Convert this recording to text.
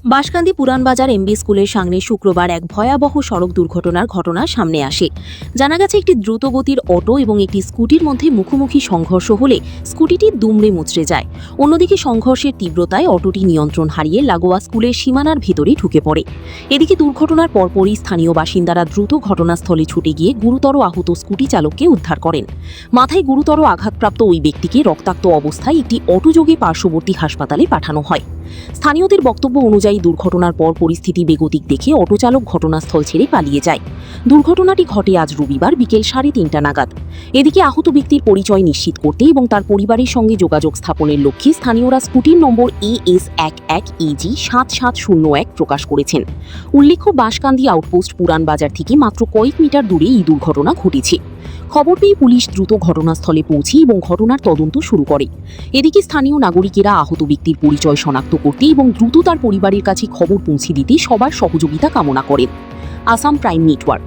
Banshkandi Puran Bazar MB স্কুলের সামনে শুক্রবার এক ভয়াবহ সড়ক দুর্ঘটনার ঘটনা সামনে আসে। জানা গেছে একটি দ্রুতগতির অটো এবং একটি স্কুটির মধ্যে মুখোমুখি সংঘর্ষ হলে স্কুটিটি দুমড়ে মুচড়ে যায়। অন্যদিকে সংঘর্ষের তীব্রতায় অটোটি নিয়ন্ত্রণ হারিয়ে লাগোয়া স্কুলের সীমানার ভেতরে ঢুকে পড়ে। এদিকে দুর্ঘটনার পরপরই স্থানীয় বাসিন্দারা দ্রুত ঘটনাস্থলে ছুটে গিয়ে গুরুতর আহত স্কুটি চালককে উদ্ধার করেন। মাথায় গুরুতর আঘাতপ্রাপ্ত ওই ব্যক্তিকে রক্তাক্ত অবস্থায় একটি অটোযোগে পার্শ্ববর্তী হাসপাতালে পাঠানো হয়। স্থানীয়দের বক্তব্য অনুযায়ী দুর্ঘটনার পর পরিস্থিতি বেগতিক দেখে অটোচালক ঘটনাস্থল ছেড়ে পালিয়ে যায়। দুর্ঘটনাটি ঘটে আজ রবিবার বিকেল 3:30 নাগাদ। এদিকে আহত ব্যক্তির পরিচয় নিশ্চিত করতে এবং তার পরিবারের সঙ্গে যোগাযোগ স্থাপনের লক্ষ্যে স্থানীয়রা স্কুটির নম্বর AS11EG7701 প্রকাশ করেছেন। উল্লেখ্য, বাঁশকান্দি আউটপোস্ট পুরানবাজার থেকে মাত্র কয়েক মিটার দূরে এই দুর্ঘটনা ঘটেছে। খবর পেয়ে পুলিশ দ্রুত ঘটনাস্থলে পৌঁছে এবং ঘটনার তদন্ত শুরু করে। এদিকে স্থানীয় নাগরিকেরা আহত ব্যক্তির পরিচয় শনাক্ত করতে এবং দ্রুত তার পরিবারের কাছে খবর পৌঁছে দিতে সবার সহযোগিতা কামনা করেন। Assam prime network.